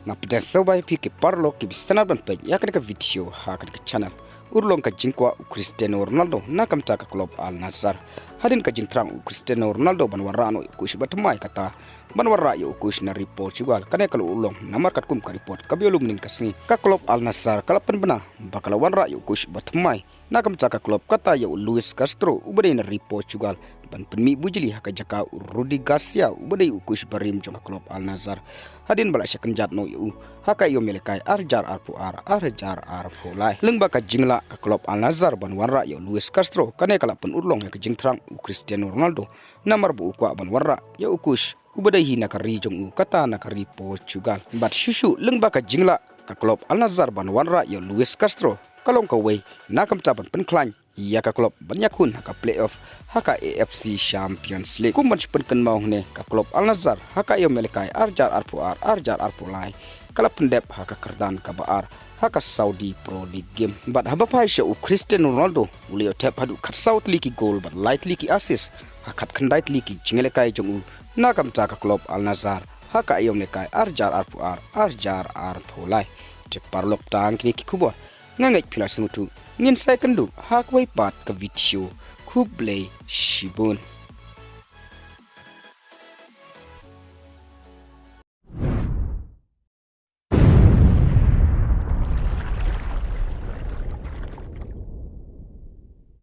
Ngapda sabai pi ke parlo ke bisana ban pe ya ka video ha ka channel urlong ka jingkwa Cristiano Ronaldo na kam ta ka club Al Nassr hadin ka jingtrang Cristiano Ronaldo ban warano ku shibat mai kata ban warra yo ku na Portugal kane kalau ulong namar kat kum ka report ka biolum nin kasni ka club Al Nassr kala pen bana bakala warra yo ku shibat mai na kam ta ka club kata yo Luis Castro ubade na Portugal ban penmi bujili haka jaka Rudi Garcia ubade ku barim jong ka club Al Nassr hadin bala syakan jatno yu haka yo melekai arjar arpo lai lengba ka jingla ka club Al Nassr ban warra yo Luis Castro kane kala pen urlong ka jingtrang Cristiano Ronaldo namar bu kwa ban warra yo ukush ubadai hina ka rijong kata na ka Portugal bat shushu lengba ka jingla ka club Al Nassr ban warra yo Luis Castro kalong ka way nakam taban pen klan ya ka club banyak hun haka playoff haka AFC Champions League kumban pen mau ne ka club Al Nassr haka yo melekai arjar arpo lai kala pendep haka kerdan ka baar haka Saudi Pro League game bat haba pai sha Cristiano Ronaldo ulio tap hadu kat south liki goal bat light liki assist hakat kandait liki jingelekai jong nakam ta ka club Al Nassr haka yo melekai arjar arpo lai te parlok tang kini kikubo ngangai pilar semutu ngin sai kendu hak wai pat ka video kublai shibun